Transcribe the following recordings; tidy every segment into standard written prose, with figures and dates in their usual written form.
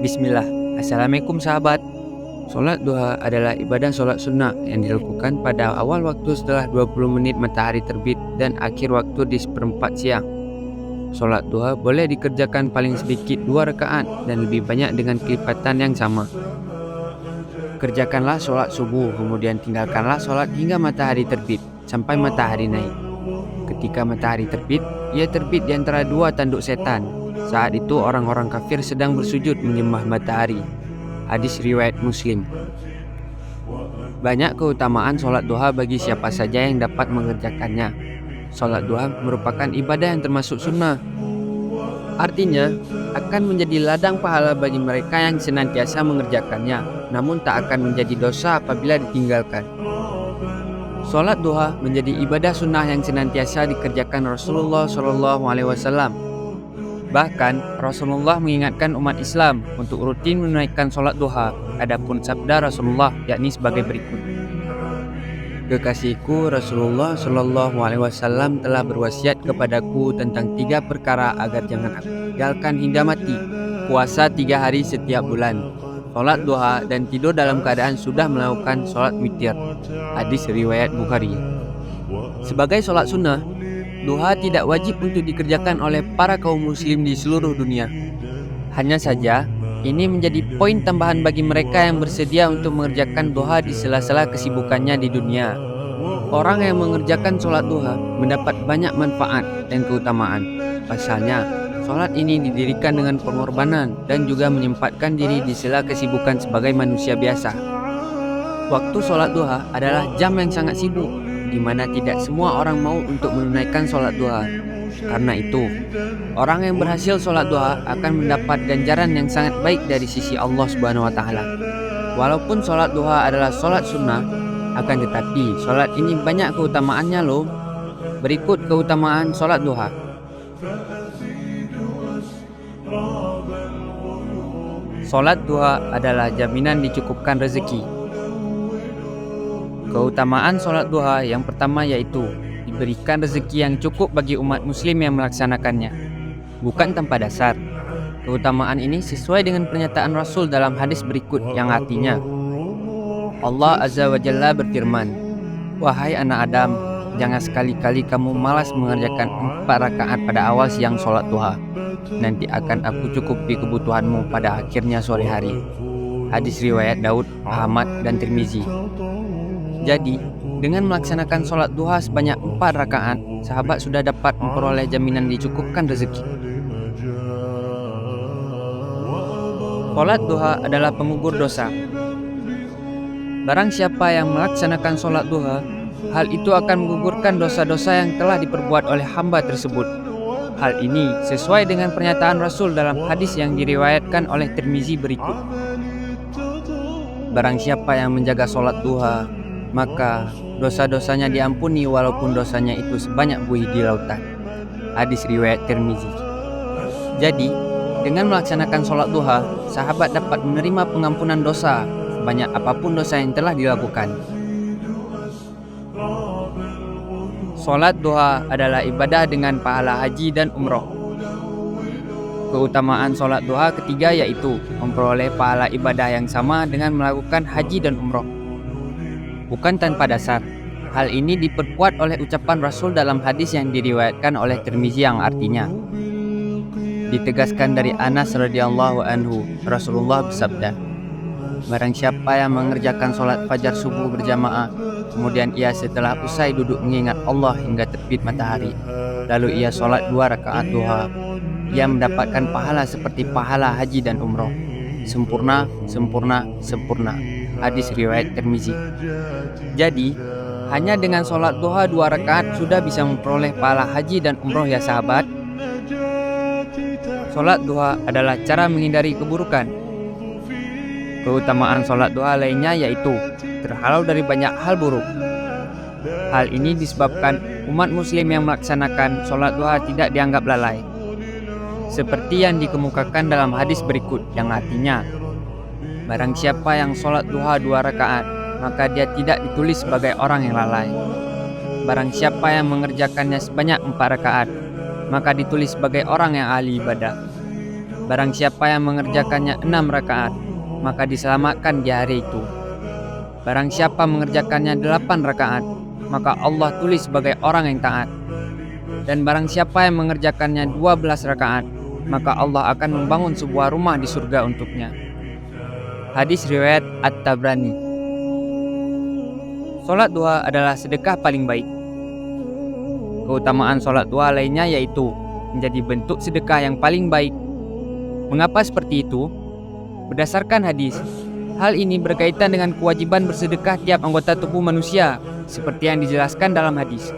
Bismillah. Assalamualaikum sahabat. Sholat duha adalah ibadah sholat sunnah yang dilakukan pada awal waktu setelah 20 menit matahari terbit dan akhir waktu di seperempat siang. Sholat duha boleh dikerjakan paling sedikit 2 rakaat dan lebih banyak dengan kelipatan yang sama. Kerjakanlah sholat subuh, kemudian tinggalkanlah sholat hingga matahari terbit sampai matahari naik. Ketika matahari terbit, ia terbit di antara 2 tanduk setan. Saat itu orang-orang kafir sedang bersujud menyembah matahari. Hadis riwayat Muslim. Banyak keutamaan sholat duha bagi siapa saja yang dapat mengerjakannya. Sholat duha merupakan ibadah yang termasuk sunnah. Artinya, akan menjadi ladang pahala bagi mereka yang senantiasa mengerjakannya, namun tak akan menjadi dosa apabila ditinggalkan. Sholat duha menjadi ibadah sunnah yang senantiasa dikerjakan Rasulullah SAW. Bahkan, Rasulullah mengingatkan umat Islam untuk rutin menunaikan sholat duha. Adapun sabda Rasulullah yakni sebagai berikut. Kekasihku Rasulullah SAW telah berwasiat kepadaku tentang 3 perkara agar jangan aku tinggalkan hingga mati. Puasa 3 hari setiap bulan, sholat duha, dan tidur dalam keadaan sudah melakukan sholat witir. Hadis riwayat Bukhari. Sebagai sholat sunnah, duha tidak wajib untuk dikerjakan oleh para kaum muslim di seluruh dunia. Hanya saja, ini menjadi poin tambahan bagi mereka yang bersedia untuk mengerjakan duha di sela-sela kesibukannya di dunia. Orang yang mengerjakan sholat duha mendapat banyak manfaat dan keutamaan. Pasalnya, sholat ini didirikan dengan pengorbanan dan juga menyempatkan diri di sela kesibukan sebagai manusia biasa. Waktu sholat duha adalah jam yang sangat sibuk, di mana tidak semua orang mau untuk menunaikan sholat duha. Karena itu, orang yang berhasil sholat duha akan mendapat ganjaran yang sangat baik dari sisi Allah SWT. Walaupun sholat duha adalah sholat sunnah, akan tetapi sholat ini banyak keutamaannya loh. Berikut keutamaan sholat duha. Sholat duha adalah jaminan dicukupkan rezeki. Keutamaan sholat duha yang pertama yaitu diberikan rezeki yang cukup bagi umat muslim yang melaksanakannya, bukan tanpa dasar. Keutamaan ini sesuai dengan pernyataan Rasul dalam hadis berikut yang artinya, Allah Azza wa Jalla berfirman, "Wahai anak Adam, jangan sekali-kali kamu malas mengerjakan 4 rakaat pada awal siang sholat duha. Nanti akan aku cukupi kebutuhanmu pada akhirnya sore hari." Hadis riwayat Daud, Ahmad, dan Tirmizi. Jadi, dengan melaksanakan sholat duha sebanyak 4 rakaat, sahabat sudah dapat memperoleh jaminan dicukupkan rezeki. Sholat duha adalah pengugur dosa. Barang siapa yang melaksanakan sholat duha, hal itu akan menggugurkan dosa-dosa yang telah diperbuat oleh hamba tersebut. Hal ini sesuai dengan pernyataan Rasul dalam hadis yang diriwayatkan oleh Tirmizi berikut. Barang siapa yang menjaga sholat duha, maka dosa-dosanya diampuni walaupun dosanya itu sebanyak buih di lautan. Hadis riwayat Tirmizi. Jadi, dengan melaksanakan sholat duha, sahabat dapat menerima pengampunan dosa sebanyak apapun dosa yang telah dilakukan. Sholat duha adalah ibadah dengan pahala haji dan umroh. Keutamaan sholat duha ketiga yaitu memperoleh pahala ibadah yang sama dengan melakukan haji dan umroh, bukan tanpa dasar. Hal ini diperkuat oleh ucapan Rasul dalam hadis yang diriwayatkan oleh Tirmizi yang artinya, ditegaskan dari Anas radhiyallahu anhu, Rasulullah bersabda, barang siapa yang mengerjakan sholat fajar subuh berjamaah, kemudian ia setelah usai duduk mengingat Allah hingga terbit matahari, lalu ia sholat 2 rakaat duha, ia mendapatkan pahala seperti pahala haji dan umroh. Sempurna, sempurna, sempurna. Hadis riwayat Tirmizi. Jadi, hanya dengan sholat duha 2 rakaat sudah bisa memperoleh pahala haji dan umroh ya sahabat. Sholat duha adalah cara menghindari keburukan. Keutamaan sholat duha lainnya yaitu terhalau dari banyak hal buruk. Hal ini disebabkan umat muslim yang melaksanakan sholat duha tidak dianggap lalai. Seperti yang dikemukakan dalam hadis berikut yang artinya, barang siapa yang sholat duha 2 rakaat, maka dia tidak ditulis sebagai orang yang lalai. Barang siapa yang mengerjakannya sebanyak 4 rakaat, maka ditulis sebagai orang yang ahli ibadah. Barang siapa yang mengerjakannya 6 rakaat, maka diselamatkan di hari itu. Barang siapa mengerjakannya 8 rakaat, maka Allah tulis sebagai orang yang taat. Dan barang siapa yang mengerjakannya 12 rakaat, maka Allah akan membangun sebuah rumah di surga untuknya. Hadis riwayat At-Tabrani. Sholat duha adalah sedekah paling baik. Keutamaan sholat duha lainnya yaitu menjadi bentuk sedekah yang paling baik. Mengapa seperti itu? Berdasarkan hadis, hal ini berkaitan dengan kewajiban bersedekah tiap anggota tubuh manusia, seperti yang dijelaskan dalam hadis.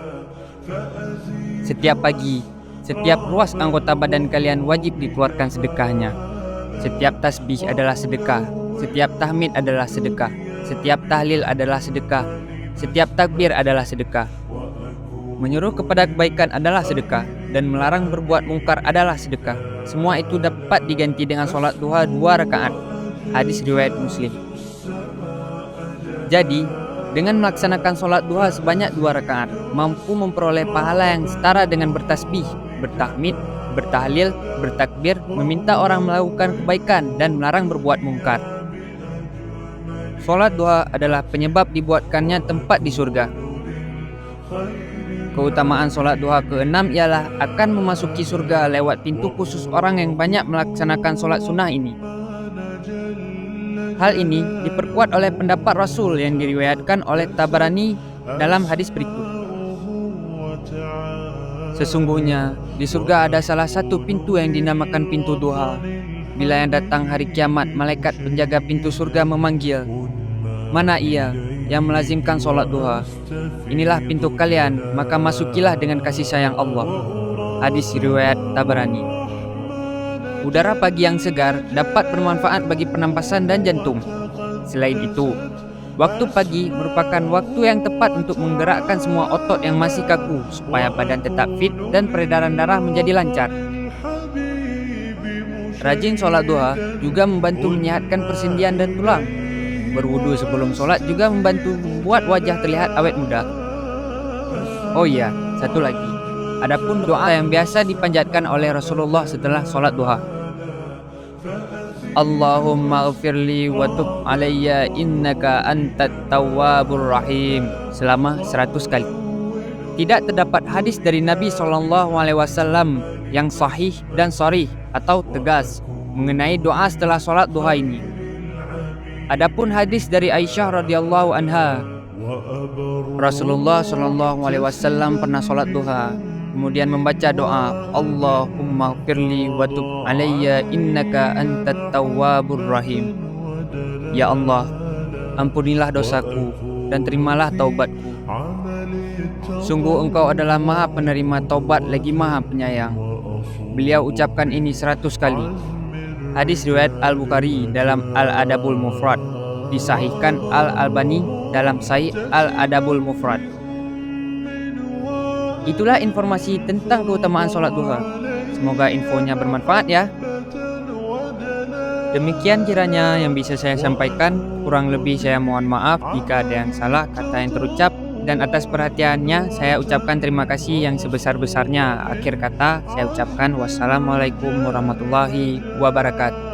Setiap pagi, setiap ruas anggota badan kalian wajib dikeluarkan sedekahnya. Setiap tasbih adalah sedekah, setiap tahmid adalah sedekah, setiap tahlil adalah sedekah, setiap takbir adalah sedekah. Menyuruh kepada kebaikan adalah sedekah, dan melarang berbuat mungkar adalah sedekah. Semua itu dapat diganti dengan sholat duha 2 rakaat. Hadis riwayat Muslim. Jadi, dengan melaksanakan sholat duha sebanyak 2 rakaat, mampu memperoleh pahala yang setara dengan bertasbih, bertahmid, bertahlil, bertakbir, meminta orang melakukan kebaikan, dan melarang berbuat mungkar. Sholat duha adalah penyebab dibuatkannya tempat di surga. Keutamaan sholat duha ke-6 ialah akan memasuki surga lewat pintu khusus orang yang banyak melaksanakan sholat sunnah ini. Hal ini diperkuat oleh pendapat Rasul yang diriwayatkan oleh Tabarani dalam hadis berikut. Sesungguhnya di surga ada salah satu pintu yang dinamakan pintu duha. Bila yang datang hari kiamat, malaikat penjaga pintu surga memanggil, "Mana ia yang melazimkan sholat duha? Inilah pintu kalian, maka masukilah dengan kasih sayang Allah." Hadis riwayat Tabarani. Udara pagi yang segar dapat bermanfaat bagi pernapasan dan jantung. Selain itu, waktu pagi merupakan waktu yang tepat untuk menggerakkan semua otot yang masih kaku supaya badan tetap fit dan peredaran darah menjadi lancar. Rajin sholat duha juga membantu menyehatkan persendian dan tulang. Berwudu sebelum sholat juga membantu membuat wajah terlihat awet muda. Oh iya, satu lagi. Adapun doa yang biasa dipanjatkan oleh Rasulullah setelah sholat duha. Allahumma ghfirli wa tub alayya innaka antat tawwabur rahim selama 100 kali. Tidak terdapat hadis dari Nabi SAW yang sahih dan sharih atau tegas mengenai doa setelah sholat duha ini. Adapun hadis dari Aisyah radhiyallahu anha, Rasulullah SAW pernah sholat duha, kemudian membaca doa, Allahumma ghfirli wa tub alayya innaka antat tawwabur rahim. Ya Allah, ampunilah dosaku dan terimalah taubatku. Sungguh engkau adalah maha penerima taubat lagi maha penyayang. Beliau ucapkan ini 100 kali. Hadis riwayat Al-Bukhari dalam Al-Adabul Mufrad, disahihkan Al-Albani dalam Sahih Al-Adabul Mufrad. Itulah informasi tentang keutamaan sholat duha. Semoga infonya bermanfaat ya. Demikian kiranya yang bisa saya sampaikan. Kurang lebih saya mohon maaf jika ada yang salah kata yang terucap. Dan atas perhatiannya saya ucapkan terima kasih yang sebesar-besarnya. Akhir kata saya ucapkan wassalamualaikum warahmatullahi wabarakatuh.